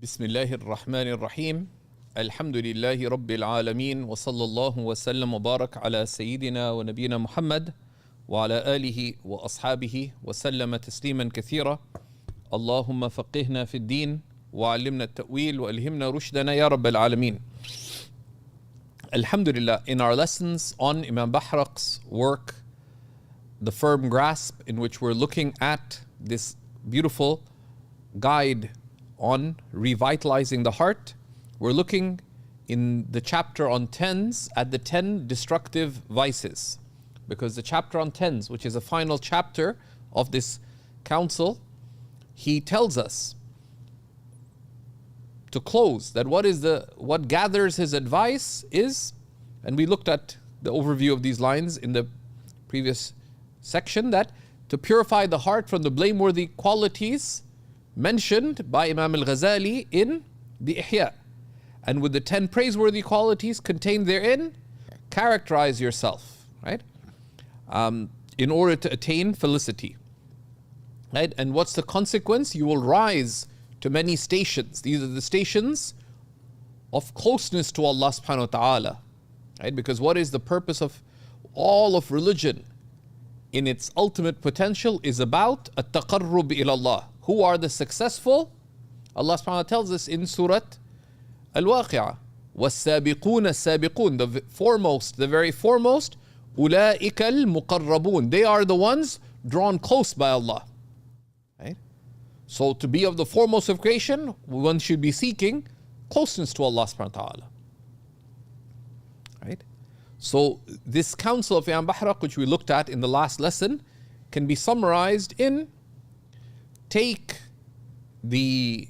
بسم الله الرحمن الرحيم الحمد لله رب العالمين وصلى الله وسلم وبارك على سيدنا ونبينا محمد وعلى آله وأصحابه وسلم تسليما كثيرا. اللهم فقهنا في الدين وعلمنا التأويل وألهمنا رشدنا يا رب العالمين. Alhamdulillah, in our lessons on Imam Bahraq's work, The Firm Grasp, in which we're looking at this beautiful guide on revitalizing the heart, we're looking in the chapter on tens at the 10 destructive vices. Because the chapter on tens, which is a final chapter of this council, he tells us to close that what gathers his advice is, and we looked at the overview of these lines in the previous section, that to purify the heart from the blameworthy qualities mentioned by Imam Ghazali in the Ihya, and with the 10 praiseworthy qualities contained therein, characterize yourself, right? In order to attain felicity, right? And what's the consequence? You will rise to many stations. These are the stations of closeness to Allah subhanahu wa ta'ala, right? Because what is the purpose of all of religion in its ultimate potential is about at-taqarrub ila Allah. Who are the successful? Allah subhanahu wa ta'ala tells us in Surah Al-Waqi'ah, وَالسَّابِقُونَ السَّابِقُونَ, the very foremost, أُولَٰئِكَ الْمُقَرَّبُونَ, they are the ones drawn close by Allah. Right? So to be of the foremost of creation, one should be seeking closeness to Allah subhanahu wa ta'ala. Right? So this counsel of Imam Bahraq, which we looked at in the last lesson, can be summarized in: take the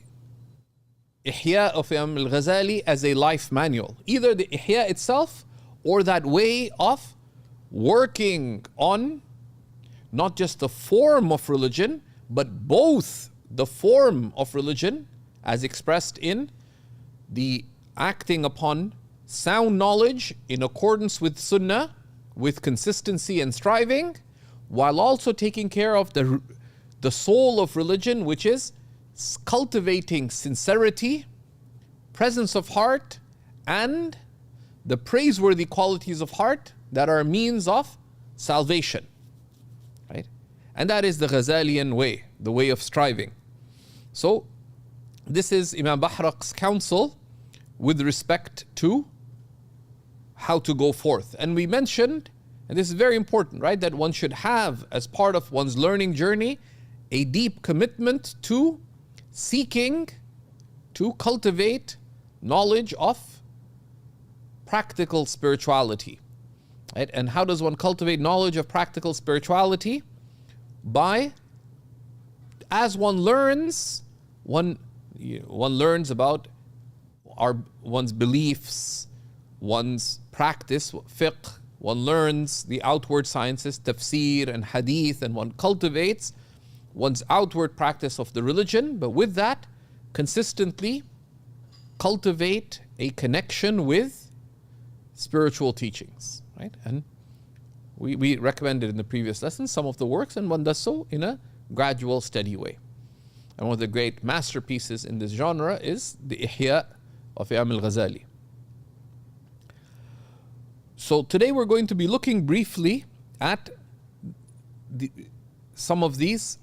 Ihya of Imam al-Ghazali as a life manual. Either the Ihya itself or that way of working on not just the form of religion, but both the form of religion as expressed in the acting upon sound knowledge in accordance with Sunnah, with consistency and striving, while also taking care of the soul of religion, which is cultivating sincerity, presence of heart, and the praiseworthy qualities of heart that are means of salvation. Right? And that is the Ghazalian way, the way of striving. So this is Imam Bahraq's counsel with respect to how to go forth. And we mentioned, and this is very important, right, that one should have as part of one's learning journey a deep commitment to seeking to cultivate knowledge of practical spirituality. Right? And how does one cultivate knowledge of practical spirituality? By, as one learns, one learns about one's beliefs, one's practice, fiqh, one learns the outward sciences, tafsir and hadith, and one cultivates one's outward practice of the religion, but with that, consistently cultivate a connection with spiritual teachings, right? And we recommended in the previous lesson some of the works, and one does so in a gradual, steady way. And one of the great masterpieces in this genre is the Ihya of Imam al-Ghazali. So today we're going to be looking briefly at some of these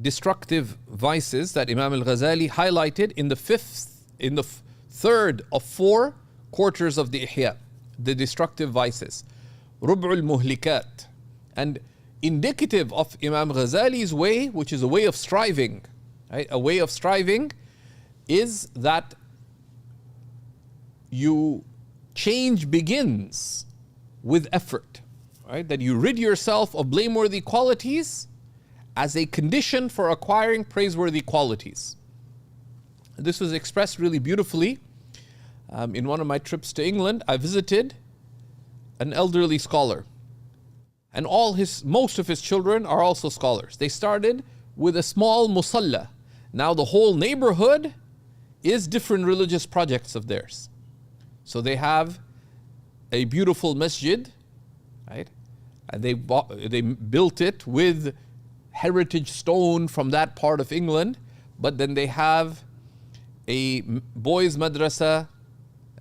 destructive vices that Imam al-Ghazali highlighted in the third of 4 quarters of the Ihya, the destructive vices, Rub'ul Muhlikat, and indicative of Imam Ghazali's way, which is a way of striving. Right? A way of striving is that change begins with effort, right? That you rid yourself of blameworthy qualities as a condition for acquiring praiseworthy qualities. This was expressed really beautifully. In one of my trips to England, I visited an elderly scholar, and most of his children are also scholars. They started with a small musalla. Now the whole neighborhood is different religious projects of theirs. So they have a beautiful masjid, right? And they built it with heritage stone from that part of England, but then they have a boys madrasa,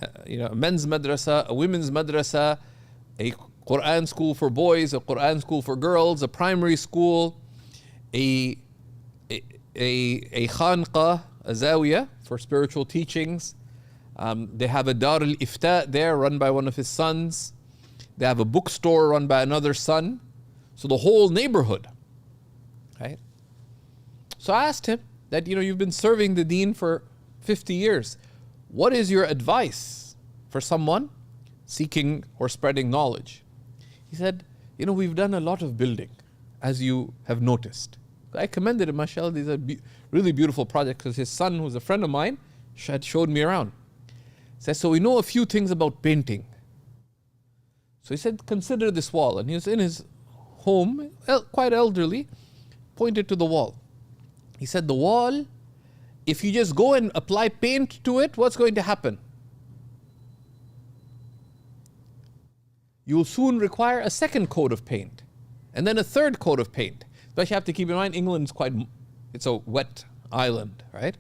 a men's madrasa, a women's madrasa, a Quran school for boys, a Quran school for girls, a primary school, a khanqa, a zawiya for spiritual teachings. They have a Dar al-Ifta there run by one of his sons. They have a bookstore run by another son. So the whole neighborhood, right? So I asked him that, you've been serving the deen for 50 years. What is your advice for someone seeking or spreading knowledge? He said, we've done a lot of building, as you have noticed. I commended him, mashallah. These are really beautiful projects, because his son, who's a friend of mine, had showed me around. He said, so we know a few things about painting. So he said, consider this wall. And he was in his home, quite elderly, pointed to the wall. He said, the wall, if you just go and apply paint to it, what's going to happen? You will soon require a second coat of paint, and then a third coat of paint. But you have to keep in mind, England's it's a wet island, right? It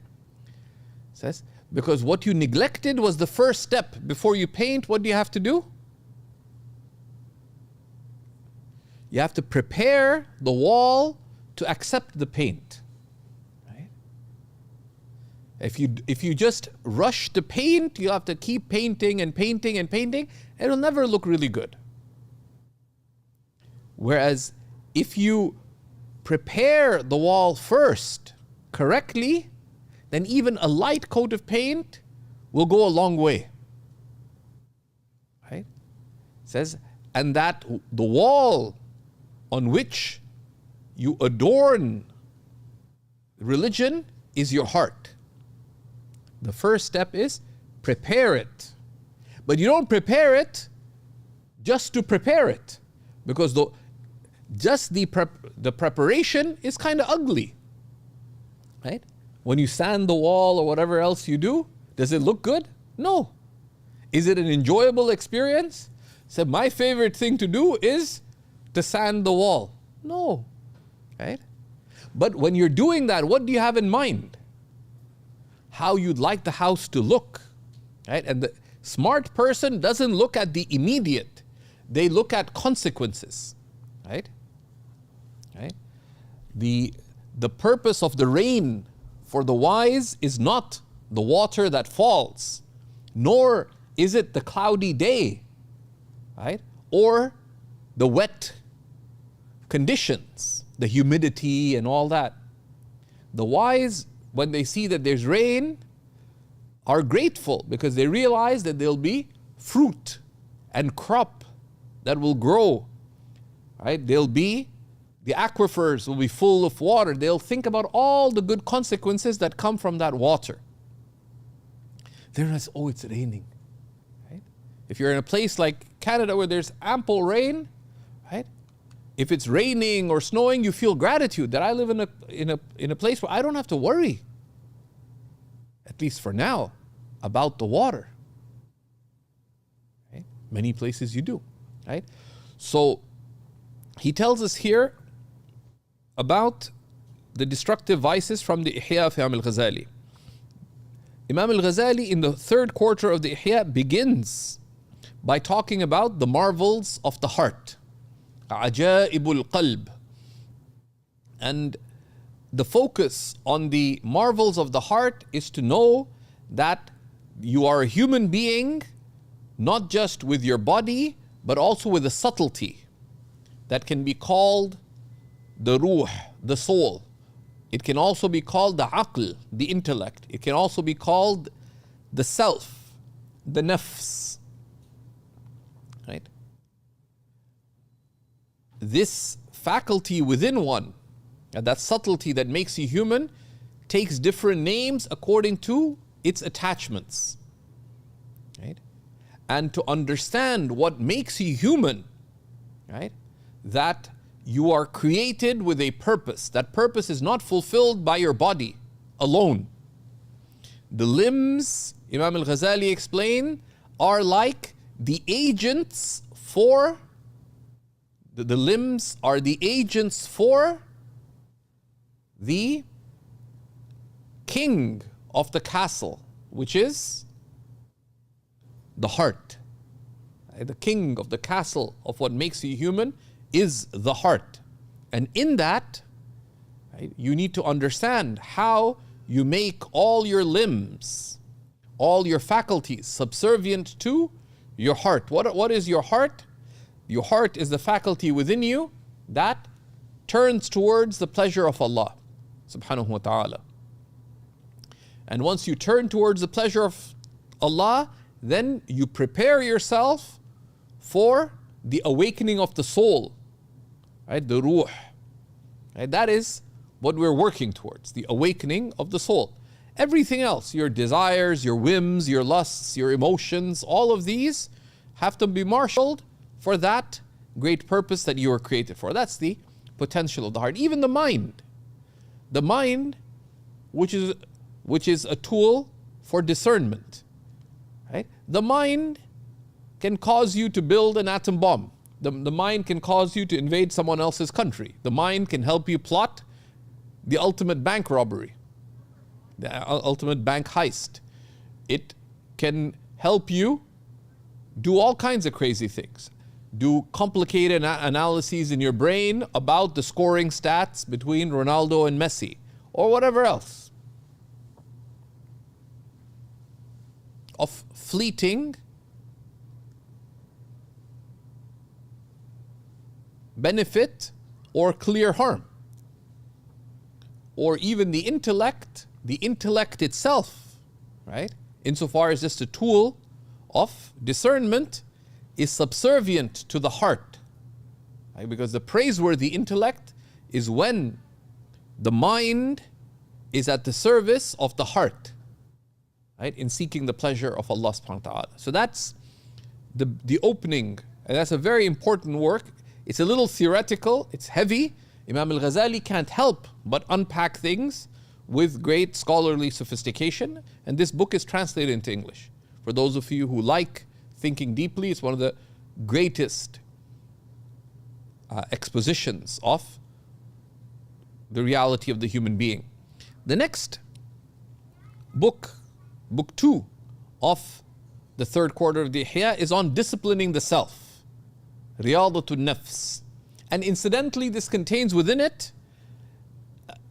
says, because what you neglected was the first step. Before you paint, what do you have to do? You have to prepare the wall to accept the paint. Right? If you just rush the paint, you have to keep painting and painting and painting. It'll never look really good. Whereas if you prepare the wall first correctly, then even a light coat of paint will go a long way. Right? It says, and that the wall on which you adorn religion is your heart. The first step is prepare it. But you don't prepare it just to prepare it, because the preparation is kind of ugly. Right? When you sand the wall or whatever else you do, does it look good? No. Is it an enjoyable experience? So my favorite thing to do is to sand the wall. No. Right? But when you're doing that, what do you have in mind? How you'd like the house to look. Right? And the smart person doesn't look at the immediate. They look at consequences. Right? Right? The purpose of the rain for the wise is not the water that falls, nor is it the cloudy day, right? Or the wet conditions, the humidity and all that. The wise, when they see that there's rain, are grateful because they realize that there'll be fruit and crop that will grow, right? The aquifers will be full of water. They'll think about all the good consequences that come from that water. They're not, oh, it's raining, right? If you're in a place like Canada where there's ample rain, right? If it's raining or snowing, you feel gratitude that I live in a place where I don't have to worry, at least for now, about the water. Right? Many places you do, right? So he tells us here about the destructive vices from the Ihya of Imam al-Ghazali. Imam al-Ghazali in the third quarter of the Ihya begins by talking about the marvels of the heart. Ajaibul qalb. And the focus on the marvels of the heart is to know that you are a human being, not just with your body, but also with a subtlety that can be called the ruh, the soul. It can also be called the aql, the intellect. It can also be called the self, the nafs. Right? This faculty within one, and that subtlety that makes you human, takes different names according to its attachments. Right? And to understand what makes you human, right? That you are created with a purpose. That purpose is not fulfilled by your body alone. The limbs, Imam al-Ghazali explained, are like the agents for, the limbs are the agents for the king of the castle, which is the heart. The king of the castle of what makes you human is the heart. And in that, right, you need to understand how you make all your limbs, all your faculties subservient to your heart. What is your heart? Your heart is the faculty within you that turns towards the pleasure of Allah subhanahu wa ta'ala. And once you turn towards the pleasure of Allah, then you prepare yourself for the awakening of the soul, right? The ruh. Right? That is what we're working towards, the awakening of the soul. Everything else, your desires, your whims, your lusts, your emotions, all of these have to be marshaled for that great purpose that you were created for. That's the potential of the heart. Even the mind, which is a tool for discernment. Right? The mind can cause you to build an atom bomb. The mind can cause you to invade someone else's country. The mind can help you plot the ultimate bank robbery, the ultimate bank heist. It can help you do all kinds of crazy things. Do complicated analyses in your brain about the scoring stats between Ronaldo and Messi, or whatever else. Of fleeting benefit or clear harm. Or even the intellect itself, right? Insofar as just a tool of discernment, is subservient to the heart. Right? Because the praiseworthy intellect is when the mind is at the service of the heart, right? In seeking the pleasure of Allah subhanahu wa ta'ala. So that's the opening, and that's a very important work. It's a little theoretical, it's heavy. Imam al-Ghazali can't help but unpack things with great scholarly sophistication, and this book is translated into English. For those of you who like thinking deeply, it's one of the greatest expositions of the reality of the human being. The next book, book 2 of the third quarter of the Ihya, is on disciplining the self, Riyadatun Nafs. And incidentally, this contains within it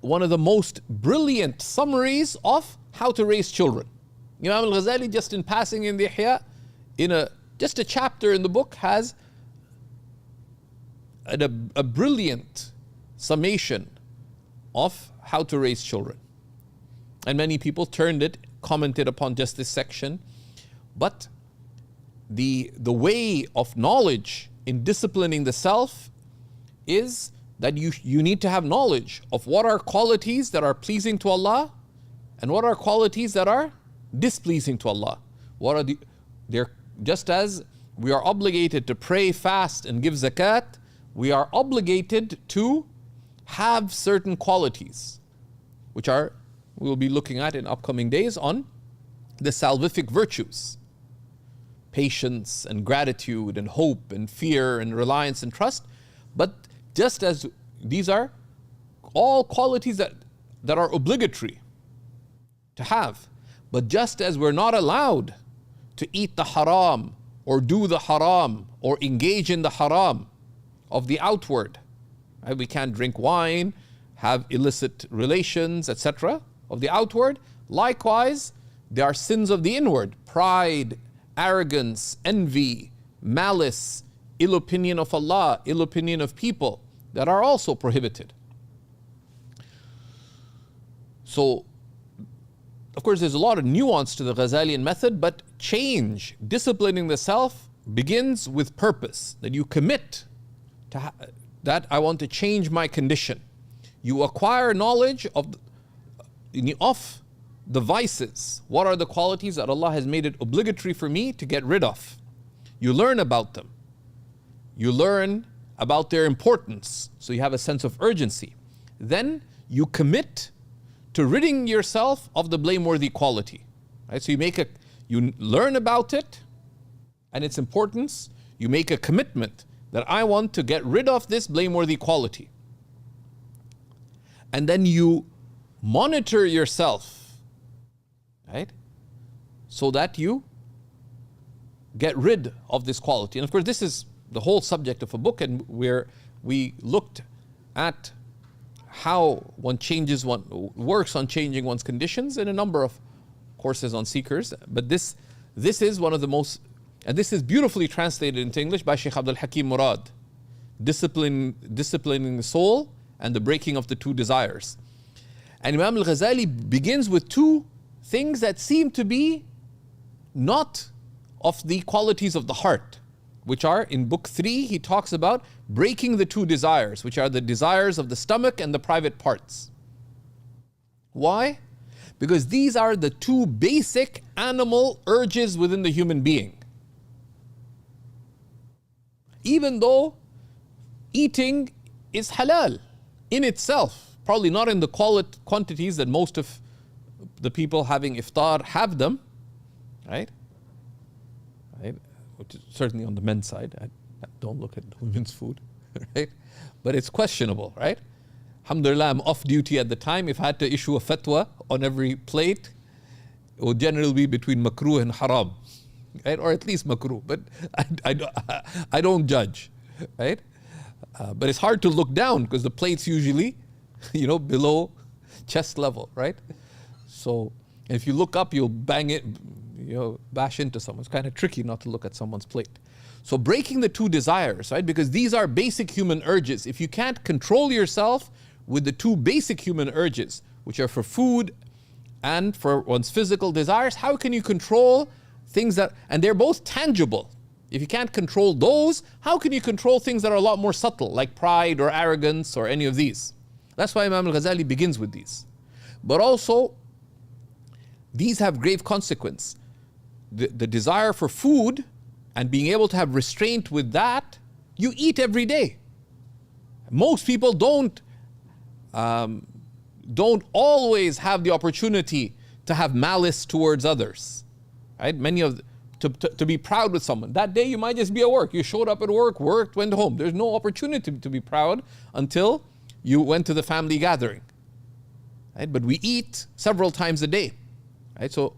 one of the most brilliant summaries of how to raise children. Imam al-Ghazali, just in passing in the Ihya, just a chapter in the book, has a brilliant summation of how to raise children. And many people commented upon just this section. But the way of knowledge in disciplining the self is that you need to have knowledge of what are qualities that are pleasing to Allah and what are qualities that are displeasing to Allah. They're just as we are obligated to pray, fast, and give zakat, we are obligated to have certain qualities, which we'll be looking at in upcoming days on the salvific virtues. Patience and gratitude and hope and fear and reliance and trust. But just as these are all qualities that are obligatory to have, but just as we're not allowed to eat the haram or do the haram or engage in the haram of the outward, right? We can't drink wine, have illicit relations, etc. of the outward. Likewise, there are sins of the inward: pride, arrogance, envy, malice, ill opinion of Allah, ill opinion of people, that are also prohibited. So, of course, there's a lot of nuance to the Ghazalian method, but change, disciplining the self, begins with purpose, that you commit to that I want to change my condition. You acquire knowledge of the vices. What are the qualities that Allah has made it obligatory for me to get rid of? You learn about them. You learn about their importance, so you have a sense of urgency. Then you commit to ridding yourself of the blameworthy quality. Right? So you learn about it and its importance. You make a commitment that I want to get rid of this blameworthy quality. And then you monitor yourself right? So that you get rid of this quality. And of course, this is the whole subject of a book, and where we looked at how one works on changing one's conditions in a number of courses on seekers. But this is one of the most, and this is beautifully translated into English by Shaykh Abdul Hakim Murad, disciplining the soul and the breaking of the two desires. And Imam al-Ghazali begins with two things that seem to be not of the qualities of the heart, which are in book 3, he talks about breaking the two desires, which are the desires of the stomach and the private parts. Why? Because these are the two basic animal urges within the human being. Even though eating is halal in itself, probably not in the quantities that most of the people having iftar have them, right? Which is certainly on the men's side. I don't look at women's food, right? But it's questionable, right? Alhamdulillah, I'm off duty at the time. If I had to issue a fatwa on every plate, it would generally be between makruh and haram, right? Or at least makruh, but I don't judge, right? But it's hard to look down because the plate's usually, below chest level, right? So if you look up, you'll bang it, bash into someone. It's kind of tricky not to look at someone's plate. So breaking the two desires, right? Because these are basic human urges. If you can't control yourself with the two basic human urges, which are for food and for one's physical desires, how can you control things and they're both tangible. If you can't control those, how can you control things that are a lot more subtle, like pride or arrogance or any of these? That's why Imam al-Ghazali begins with these. But also, these have grave consequence. The desire for food and being able to have restraint with that, you eat every day. Most people don't always have the opportunity to have malice towards others, right? To be proud with someone. That day you might just be at work. You showed up at work, worked, went home. There's no opportunity to be proud until you went to the family gathering, right? But we eat several times a day, right? So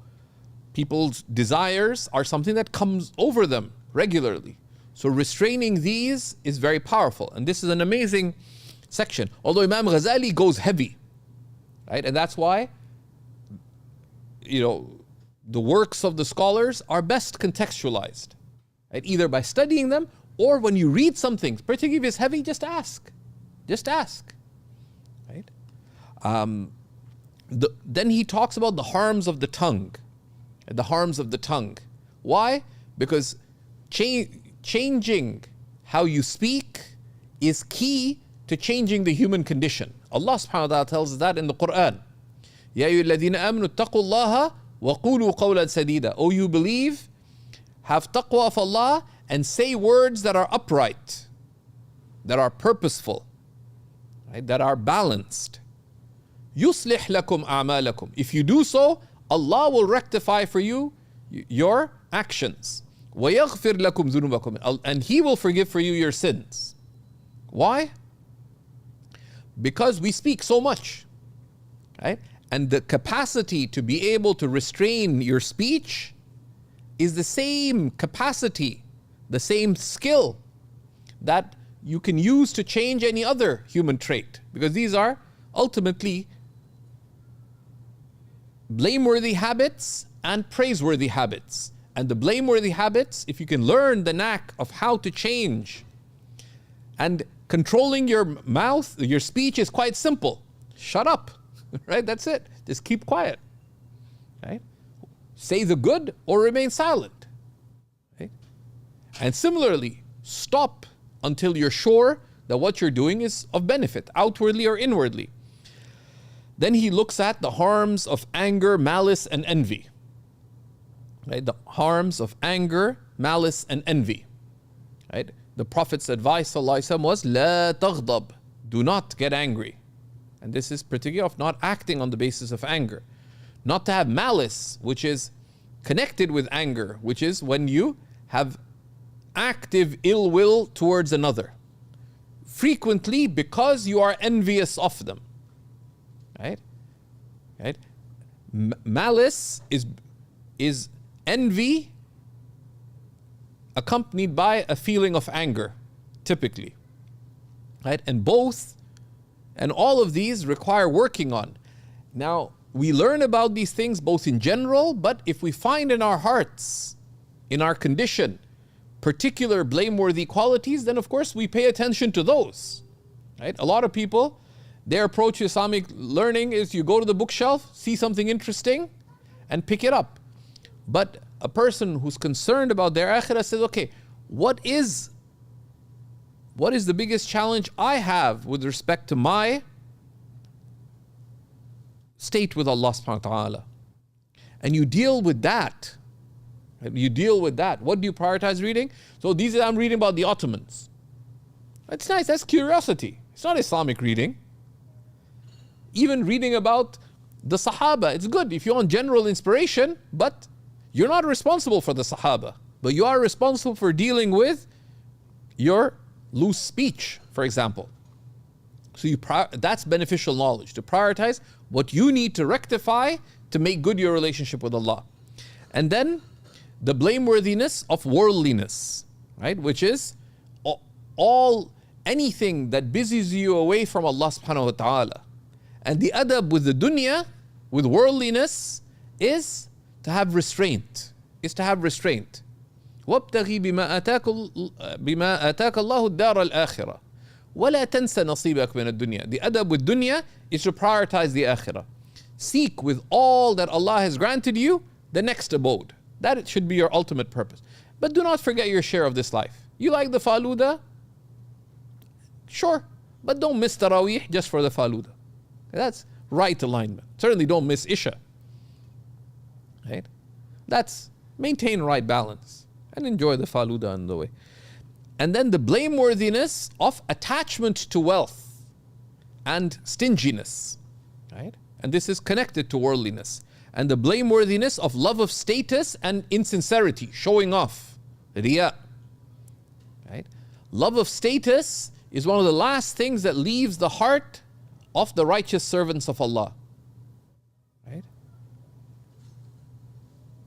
people's desires are something that comes over them regularly. So restraining these is very powerful. And this is an amazing section. Although Imam Ghazali goes heavy, right? And that's why, the works of the scholars are best contextualized, right? Either by studying them or when you read something, particularly if it's heavy, just ask. Just ask, right? Then he talks about the harms of the tongue. The harms of the tongue. Why? Because changing how you speak is key to changing the human condition. Allah subhanahu wa ta'ala tells us that in the Quran. Ya ayyuhalladhina amanu ittaqullaha wa qulu qawlan sadida. O you believe, have taqwa of Allah and say words that are upright, that are purposeful, right? That are balanced. Yuslih lakum a'malakum. If you do so, Allah will rectify for you your actions. وَيَغْفِرْ لَكُمْ ذُنُوبَكُمْ. And He will forgive for you your sins. Why? Because we speak so much, right? And the capacity to be able to restrain your speech is the same capacity, the same skill that you can use to change any other human trait. Because these are ultimately blameworthy habits and praiseworthy habits. And the blameworthy habits, if you can learn the knack of how to change, and controlling your mouth, your speech is quite simple. Shut up, right? That's it. Just keep quiet, right? Say the good or remain silent, right? And similarly, stop until you're sure that what you're doing is of benefit, outwardly or inwardly. Then he looks at the harms of anger, malice, and envy. Right? The harms of anger, malice, and envy. Right? The Prophet's advice ﷺ was, "La taghdab," do not get angry. And this is particular of not acting on the basis of anger. Not to have malice, which is connected with anger, which is when you have active ill will towards another. Frequently because you are envious of them. Right? Malice is envy accompanied by a feeling of anger, typically. Right? And all of these require working on. Now, we learn about these things both in general, but if we find in our hearts, in our condition, particular blameworthy qualities, then of course we pay attention to those. Right? A lot of people, their approach to Islamic learning is you go to the bookshelf, see something interesting, and pick it up. But a person who's concerned about their akhirah says, okay, what is the biggest challenge I have with respect to my state with Allah subhanahu wa ta'ala? And you deal with that. You deal with that. What do you prioritize reading? So I'm reading about the Ottomans. That's nice, that's curiosity. It's not Islamic reading. Even reading about the Sahaba, it's good if you want general inspiration, but you're not responsible for the Sahaba. But you are responsible for dealing with your loose speech, for example. So that's beneficial knowledge, to prioritize what you need to rectify to make good your relationship with Allah. And then the blameworthiness of worldliness, right? Which is anything that busies you away from Allah subhanahu wa ta'ala. And the adab with the dunya, with worldliness, is to have restraint. وابتغي بما آتاك الله الدار الآخرة ولا تنسى نصيبك من الدنيا. The adab with dunya is to prioritize the akhirah. Seek with all that Allah has granted you the next abode. That should be your ultimate purpose. But do not forget your share of this life. You like the faluda? Sure. But don't miss Taraweeh just for the faluda. That's right alignment. Certainly don't miss Isha. Right? That's maintain right balance and enjoy the faluda on the way. And then the blameworthiness of attachment to wealth and stinginess. Right? And this is connected to worldliness. And the blameworthiness of love of status and insincerity, showing off, riya. Right? Love of status is one of the last things that leaves the heart of the righteous servants of Allah. Right?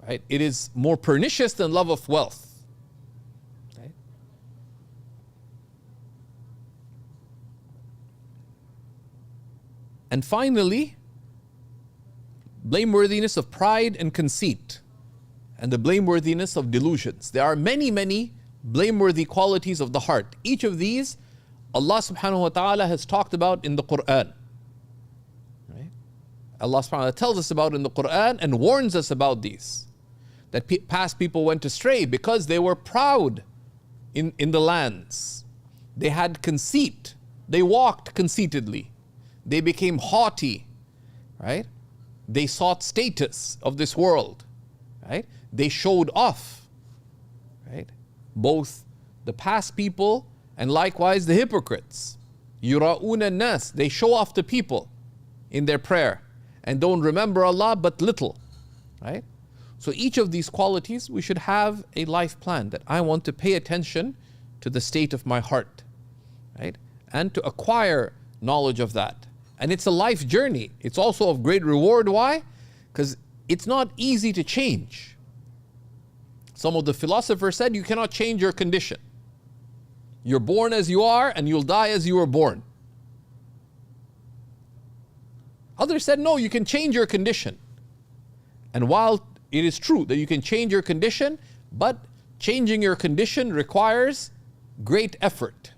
Right? It is more pernicious than love of wealth. Right? And finally, blameworthiness of pride and conceit, and the blameworthiness of delusions. There are many, many blameworthy qualities of the heart. Each of these, Allah subhanahu wa ta'ala has talked about in the Quran. Right? Allah subhanahu wa ta'ala tells us about in the Quran and warns us about these. That past people went astray because they were proud in the lands. They had conceit. They walked conceitedly. They became haughty. Right? They sought status of this world. Right? They showed off. Right? Both the past people and likewise the hypocrites. Yura'una nas, they show off to people in their prayer and don't remember Allah but little. Right? So each of these qualities, we should have a life plan that I want to pay attention to the state of my heart. Right? And to acquire knowledge of that. And it's a life journey. It's also of great reward. Why? Because it's not easy to change. Some of the philosophers said you cannot change your condition. You're born as you are and you'll die as you were born. Others said, no, you can change your condition. And while it is true that you can change your condition, but changing your condition requires great effort.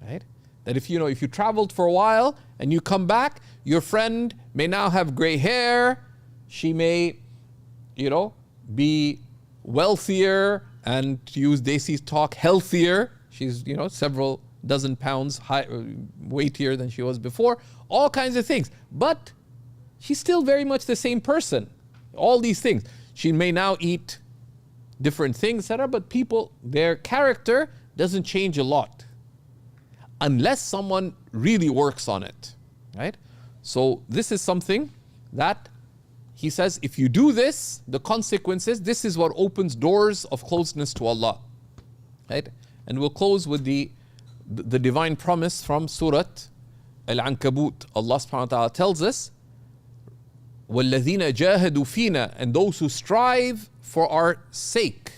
Right? That if you traveled for a while and you come back, your friend may now have gray hair, she may, be wealthier and, to use Desi's talk, healthier. She's, several dozen pounds weightier than she was before. All kinds of things. But she's still very much the same person. All these things. She may now eat different things, etc. But people, their character doesn't change a lot. Unless someone really works on it. Right? So this is something that he says, if you do this, the consequences, this is what opens doors of closeness to Allah. Right? And we'll close with the divine promise from Surah Al-Ankabut. Allah subhanahu wa ta'ala tells us, وَالَّذِينَ جَاهَدُوا فِينَا, and those who strive for our sake.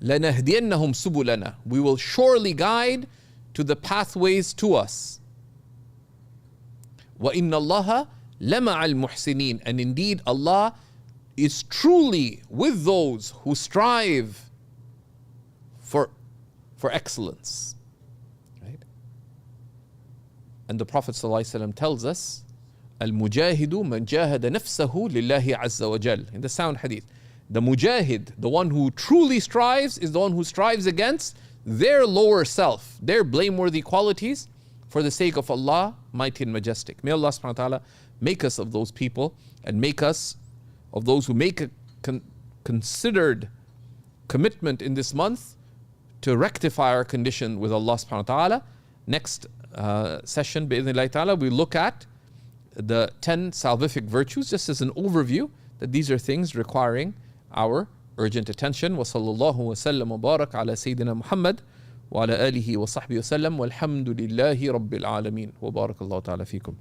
لَنَهْدِيَنَّهُمْ سُبُلَنَا, we will surely guide to the pathways to us. وَإِنَّ اللَّهَ لَمَعَ الْمُحْسِنِينَ, and indeed Allah is truly with those who strive for excellence. Right? And the Prophet ﷺ tells us, الْمُجَاهِدُ مَنْ جَاهَدَ نَفْسَهُ لِلَّهِ عَزَّ وَجَلَّ, in the sound hadith. The mujahid, the one who truly strives, is the one who strives against their lower self, their blameworthy qualities, for the sake of Allah, mighty and majestic. May Allah subhanahu wa ta'ala make us of those people, and make us of those who make a considered commitment in this month to rectify our condition with Allah subhanahu wa ta'ala. Next session, bi'idhnillahi ta'ala, we look at the 10 salvific virtues, just as an overview, that these are things requiring our urgent attention. Wa sallallahu wa sallam wa barak ala Sayyidina Muhammad wa ala alihi wa sahbihi wa sallam, walhamdulillahi rabbil alameen. Wa barakallahu ta'ala fikum.